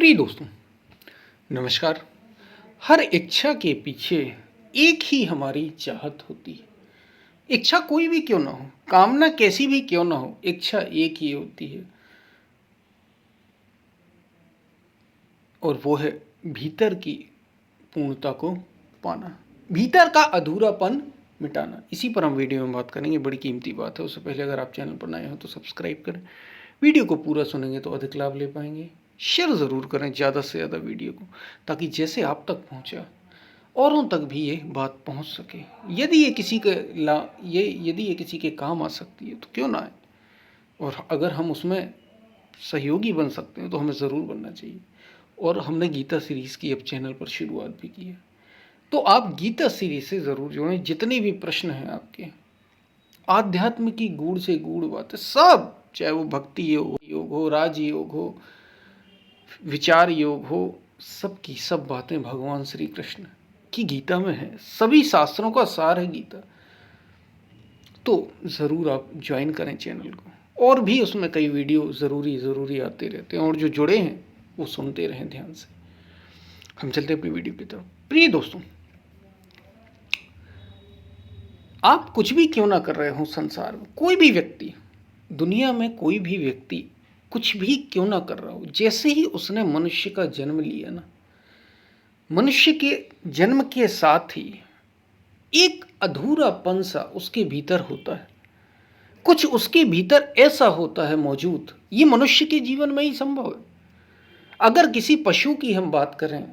प्रिय दोस्तों, नमस्कार। हर इच्छा के पीछे एक ही हमारी चाहत होती है। इच्छा कोई भी क्यों ना हो, कामना कैसी भी क्यों ना हो, इच्छा एक ही होती है और वो है भीतर की पूर्णता को पाना, भीतर का अधूरापन मिटाना। इसी पर हम वीडियो में बात करेंगे। बड़ी कीमती बात है। उससे पहले अगर आप चैनल पर नए हो तो सब्सक्राइब करें। वीडियो को पूरा सुनेंगे तो अधिक लाभ ले पाएंगे। शेयर ज़रूर करें ज़्यादा से ज़्यादा वीडियो को, ताकि जैसे आप तक पहुंचा औरों तक भी ये बात पहुंच सके। यदि ये किसी के काम आ सकती है तो क्यों ना आए, और अगर हम उसमें सहयोगी बन सकते हैं तो हमें ज़रूर बनना चाहिए। और हमने गीता सीरीज़ की अब चैनल पर शुरुआत भी की है, तो आप गीता सीरीज से ज़रूर जुड़ें। जितने भी प्रश्न हैं आपके, आध्यात्म की गूढ़ से गूढ़ बातें सब, चाहे वो भक्ति योग हो, राजयोग हो, विचार योग हो, सब की सब बातें भगवान श्री कृष्ण की गीता में है। सभी शास्त्रों का सार है गीता। तो ज़रूर आप ज्वाइन करें चैनल को, और भी उसमें कई वीडियो ज़रूरी आते रहते हैं, और जो जुड़े हैं वो सुनते रहें ध्यान से। हम चलते हैं अपनी वीडियो की तरफ। प्रिय दोस्तों, आप कुछ भी क्यों ना कर रहे हो संसार में, कोई भी व्यक्ति दुनिया में, कोई भी व्यक्ति कुछ भी क्यों ना कर रहा हो, जैसे ही उसने मनुष्य का जन्म लिया ना, मनुष्य के जन्म के साथ ही एक अधूरापन सा उसके भीतर होता है। कुछ उसके भीतर ऐसा होता है मौजूद, ये मनुष्य के जीवन में ही संभव है। अगर किसी पशु की हम बात करें,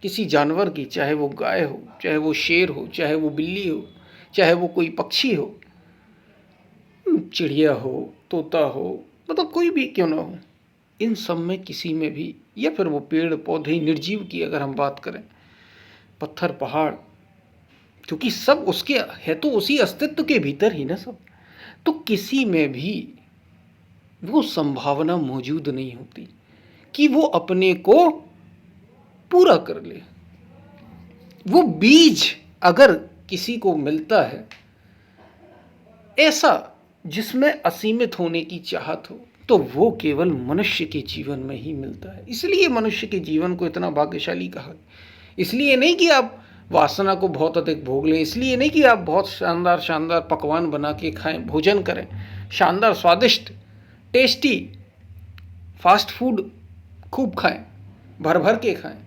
किसी जानवर की, चाहे वो गाय हो, चाहे वो शेर हो, चाहे वो बिल्ली हो, चाहे वो कोई पक्षी हो, चिड़िया हो, तोता हो, मतलब कोई भी क्यों ना हो, इन सब में किसी में भी, या फिर वो पेड़ पौधे निर्जीव की अगर हम बात करें, पत्थर पहाड़, क्योंकि सब उसके है तो उसी अस्तित्व के भीतर ही ना सब, तो किसी में भी वो संभावना मौजूद नहीं होती कि वो अपने को पूरा कर ले। वो बीज अगर किसी को मिलता है ऐसा जिसमें असीमित होने की चाहत हो, तो वो केवल मनुष्य के जीवन में ही मिलता है। इसलिए मनुष्य के जीवन को इतना भाग्यशाली कहा। इसलिए नहीं कि आप वासना को बहुत अधिक भोग लें, इसलिए नहीं कि आप बहुत शानदार शानदार पकवान बना के खाएं, भोजन करें, शानदार स्वादिष्ट टेस्टी फास्ट फूड खूब खाएं, भर भर के खाएं,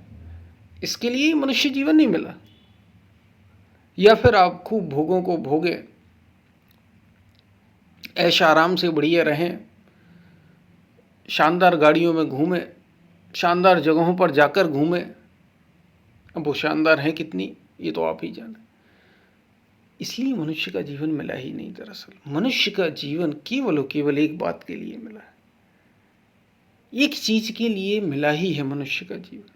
इसके लिए मनुष्य जीवन नहीं मिला। या फिर आप खूब भोगों को भोगें, ऐश आराम से बढ़िया रहें, शानदार गाड़ियों में घूमें, शानदार जगहों पर जाकर घूमें। अब वो शानदार है कितनी, ये तो आप ही जाने। इसलिए मनुष्य का जीवन मिला ही नहीं। दरअसल मनुष्य का जीवन केवल और केवल एक बात के लिए मिला है, एक चीज के लिए मिला ही है मनुष्य का जीवन,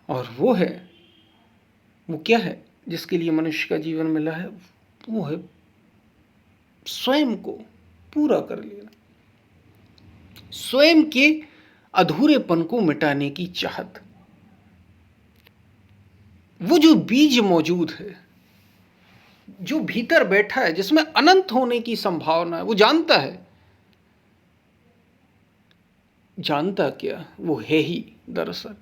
और वो क्या है जिसके लिए मनुष्य का जीवन मिला है? वो है स्वयं को पूरा कर लेना, स्वयं के अधूरेपन को मिटाने की चाहत। वो जो बीज मौजूद है, जो भीतर बैठा है, जिसमें अनंत होने की संभावना है, वो जानता क्या, वो है ही दरअसल।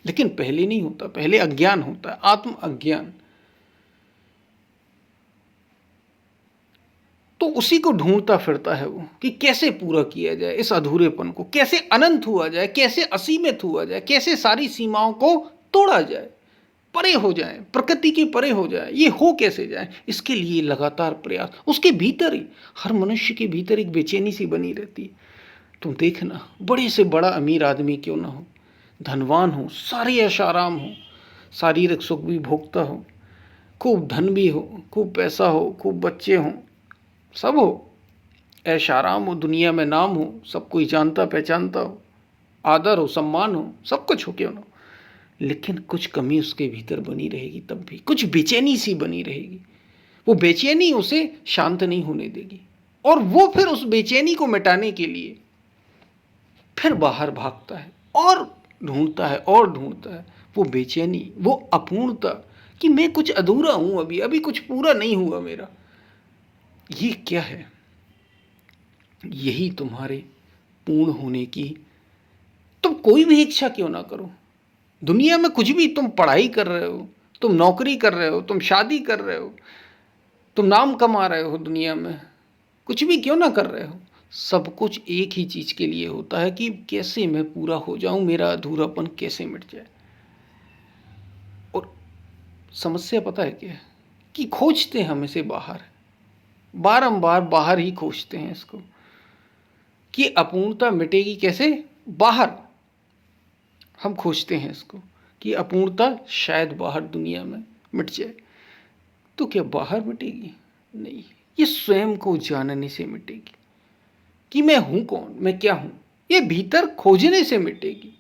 लेकिन पहले नहीं होता, पहले अज्ञान होता है, आत्म अज्ञान। तो उसी को ढूंढता फिरता है वो, कि कैसे पूरा किया जाए इस अधूरेपन को, कैसे अनंत हुआ जाए, कैसे असीमित हुआ जाए, कैसे सारी सीमाओं को तोड़ा जाए, परे हो जाए, प्रकृति के परे हो जाए। ये हो कैसे जाए, इसके लिए लगातार प्रयास। उसके भीतर ही, हर मनुष्य के भीतर एक बेचैनी सी बनी रहती है। तुम देखना, बड़े से बड़ा अमीर आदमी क्यों ना हो, धनवान हो, सारे ऐश आराम हो, शारीरिक सुख भी भोगता हो, खूब धन भी हो, खूब पैसा हो, खूब बच्चे हों, सब हो, ऐश आराम हो, दुनिया में नाम हो, सब कोई जानता पहचानता हो, आदर हो, सम्मान हो, सब कुछ हो क्यों ना, लेकिन कुछ कमी उसके भीतर बनी रहेगी। तब भी कुछ बेचैनी सी बनी रहेगी। वो बेचैनी उसे शांत नहीं होने देगी, और वो फिर उस बेचैनी को मिटाने के लिए फिर बाहर भागता है, और ढूंढता है और ढूंढता है। वो बेचैनी, वो अपूर्णता, कि मैं कुछ अधूरा हूं, अभी कुछ पूरा नहीं हुआ मेरा। ये क्या है? यही तुम्हारे पूर्ण होने की तुम कोई भी इच्छा क्यों ना करो, दुनिया में कुछ भी, तुम पढ़ाई कर रहे हो, तुम नौकरी कर रहे हो, तुम शादी कर रहे हो, तुम नाम कमा रहे हो दुनिया में, कुछ भी क्यों ना कर रहे हो, सब कुछ एक ही चीज के लिए होता है कि कैसे मैं पूरा हो जाऊं, मेरा अधूरापन कैसे मिट जाए। और समस्या पता है क्या है कि खोजते हम इसे बाहर, बारंबार बाहर ही खोजते हैं इसको कि अपूर्णता मिटेगी कैसे, बाहर हम खोजते हैं इसको कि अपूर्णता शायद बाहर दुनिया में मिट जाए। तो क्या बाहर मिटेगी? नहीं, ये स्वयं को जानने से मिटेगी कि मैं हूं कौन, मैं क्या हूं, ये भीतर खोजने से मिटेगी।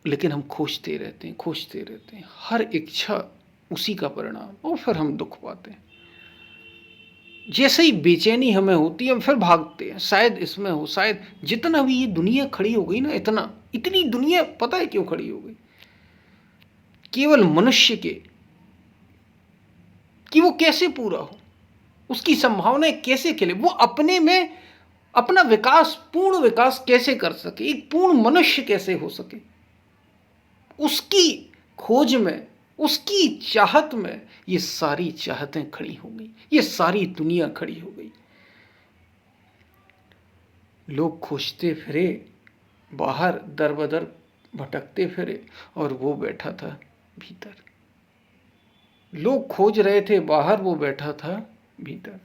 लेकिन हम खोजते रहते हैं, खोजते रहते हैं, हर इच्छा उसी का परिणाम, और फिर हम दुख पाते हैं। जैसे ही बेचैनी हमें होती है हम फिर भागते हैं, शायद इसमें हो, शायद। जितना भी ये दुनिया खड़ी हो गई ना, इतनी दुनिया पता है क्यों खड़ी हो गई? केवल मनुष्य के, कि वो कैसे पूरा हो, उसकी संभावनाएं कैसे खिले, वो अपने में अपना विकास, पूर्ण विकास कैसे कर सके, एक पूर्ण मनुष्य कैसे हो सके, उसकी खोज में, उसकी चाहत में ये सारी चाहतें खड़ी हो गई, ये सारी दुनिया खड़ी हो गई। लोग खोजते फिरे बाहर, दर बदर भटकते फिरे, और वो बैठा था भीतर। लोग खोज रहे थे बाहर, वो बैठा था भीतर।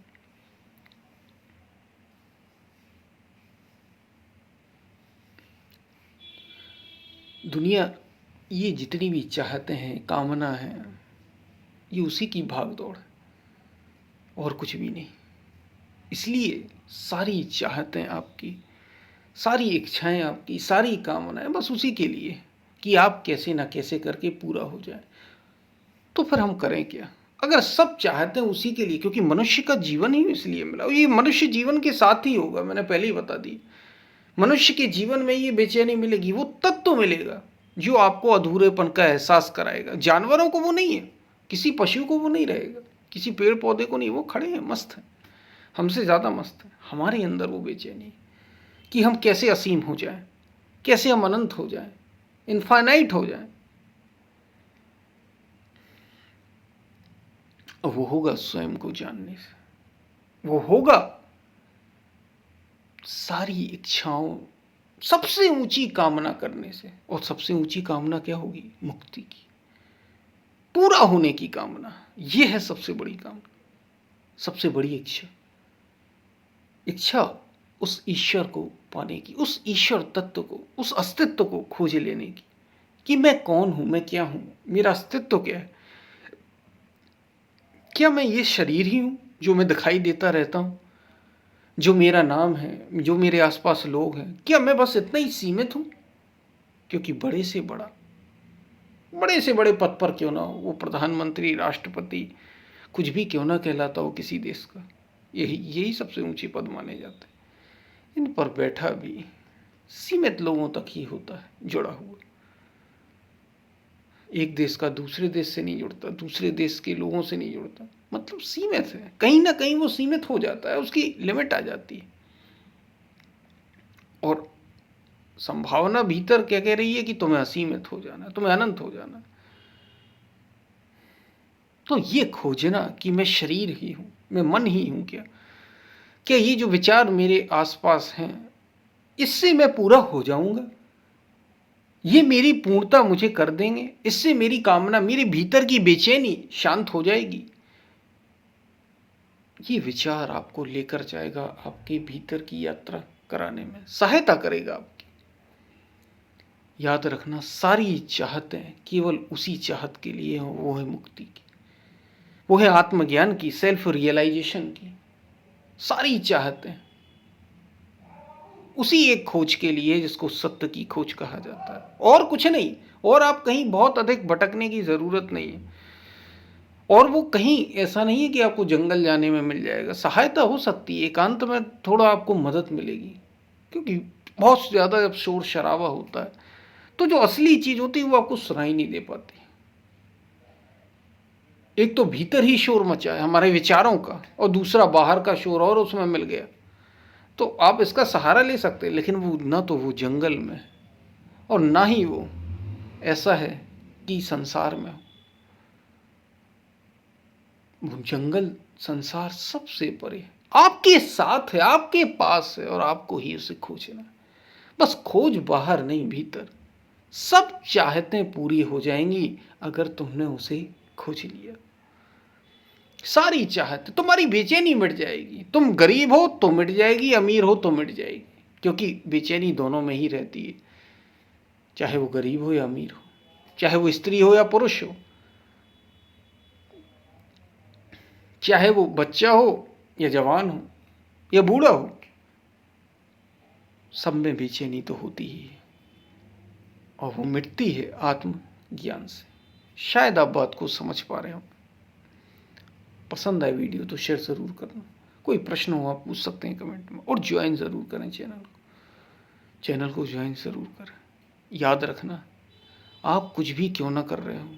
दुनिया, ये जितनी भी चाहते हैं, कामना है, ये उसी की भाग दौड़ है और कुछ भी नहीं। इसलिए सारी चाहतें आपकी, सारी इच्छाएं आपकी, सारी कामनाएं बस उसी के लिए कि आप कैसे ना कैसे करके पूरा हो जाए। तो फिर हम करें क्या अगर सब चाहते हैं उसी के लिए? क्योंकि मनुष्य का जीवन ही इसलिए मिला, ये मनुष्य जीवन के साथ ही होगा। मैंने पहले ही बता दी, मनुष्य के जीवन में ये बेचैनी मिलेगी, वो तत्व मिलेगा जो आपको अधूरेपन का एहसास कराएगा। जानवरों को वो नहीं है, किसी पशु को वो नहीं रहेगा, किसी पेड़ पौधे को नहीं, वो खड़े हैं, मस्त हैं, हमसे ज़्यादा मस्त हैं। हमारे अंदर वो बेचैनी कि हम कैसे असीम हो जाएं, कैसे हम अनंत हो जाएं, इनफाइनाइट हो जाएं। वो होगा स्वयं को जानने से, वो होगा सारी इच्छाओं, सबसे ऊंची कामना करने से। और सबसे ऊंची कामना क्या होगी? मुक्ति की, पूरा होने की कामना। यह है सबसे बड़ी कामना, सबसे बड़ी इच्छा। इच्छा उस ईश्वर को पाने की, उस ईश्वर तत्व को, उस अस्तित्व को खोज लेने की कि मैं कौन हूं, मैं क्या हूं, मेरा अस्तित्व क्या है। क्या मैं ये शरीर ही हूं जो मैं दिखाई देता रहता हूं, जो मेरा नाम है, जो मेरे आसपास लोग हैं? क्या मैं बस इतना ही सीमित हूं? क्योंकि बड़े से बड़े पद पर क्यों ना हो, वो प्रधानमंत्री, राष्ट्रपति, कुछ भी क्यों ना कहलाता हो किसी देश का, यही सबसे ऊंचे पद माने जाते हैं। इन पर बैठा भी सीमित लोगों तक ही होता है जुड़ा हुआ। एक देश का दूसरे देश से नहीं जुड़ता, दूसरे देश के लोगों से नहीं जुड़ता, मतलब सीमित है। कहीं ना कहीं वो सीमित हो जाता है, उसकी लिमिट आ जाती है। और संभावना भीतर क्या कह रही है कि तुम्हें असीमित हो जाना, तुम्हें अनंत हो जाना। तो ये खोजना कि मैं शरीर ही हूं, मैं मन ही हूं, क्या ये जो विचार मेरे आसपास हैं इससे मैं पूरा हो जाऊंगा, ये मेरी पूर्णता मुझे कर देंगे, इससे मेरी कामना, मेरे भीतर की बेचैनी शांत हो जाएगी। ये विचार आपको लेकर जाएगा, आपके भीतर की यात्रा कराने में सहायता करेगा आपकी। याद रखना, सारी चाहतें केवल उसी चाहत के लिए हो, वो है मुक्ति की, वो है आत्मज्ञान की, सेल्फ रियलाइजेशन की। सारी चाहतें उसी एक खोज के लिए जिसको सत्य की खोज कहा जाता है, और कुछ नहीं। और आप कहीं बहुत अधिक भटकने की जरूरत नहीं है। और वो कहीं ऐसा नहीं है कि आपको जंगल जाने में मिल जाएगा, सहायता हो सकती है, एकांत में थोड़ा आपको मदद मिलेगी। क्योंकि बहुत ज़्यादा जब शोर शराबा होता है तो जो असली चीज़ होती है वो आपको सुनाई नहीं दे पाती। एक तो भीतर ही शोर मचा है हमारे विचारों का, और दूसरा बाहर का शोर और उसमें मिल गया। तो आप इसका सहारा ले सकते हैं, लेकिन वो ना तो वो जंगल में, और ना ही वो ऐसा है कि संसार में हो। वो जंगल संसार सबसे परे है, आपके साथ है, आपके पास है और आपको ही उसे खोजना है। बस खोज बाहर नहीं, भीतर। सब चाहतें पूरी हो जाएंगी अगर तुमने उसे खोज लिया। सारी चाहतें, तुम्हारी बेचैनी मिट जाएगी। तुम गरीब हो तो मिट जाएगी, अमीर हो तो मिट जाएगी, क्योंकि बेचैनी दोनों में ही रहती है, चाहे वो गरीब हो या अमीर हो, चाहे वो स्त्री हो या पुरुष हो, चाहे वो बच्चा हो या जवान हो या बूढ़ा हो, सब में बेचैनी तो होती ही है और वो मिटती है आत्मज्ञान से। शायद आप बात को समझ पा रहे हो। पसंद आए वीडियो तो शेयर ज़रूर करना। कोई प्रश्न हो आप पूछ सकते हैं कमेंट में, और ज्वाइन ज़रूर करें चैनल को ज्वाइन ज़रूर करें। याद रखना, आप कुछ भी क्यों ना कर रहे हो,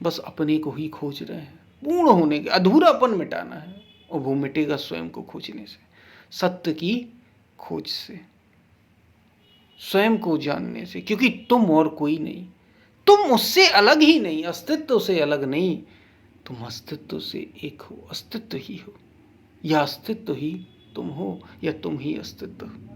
बस अपने को ही खोज रहे हैं। पूर्ण होने के अधूरापन मिटाना है और वो मिटेगा स्वयं को खोजने से, सत्य की खोज से, स्वयं को जानने से। क्योंकि तुम और कोई नहीं, तुम उससे अलग ही नहीं, अस्तित्व से अलग नहीं, तुम अस्तित्व से एक हो, अस्तित्व ही हो, या अस्तित्व ही तुम हो, या तुम ही अस्तित्व हो।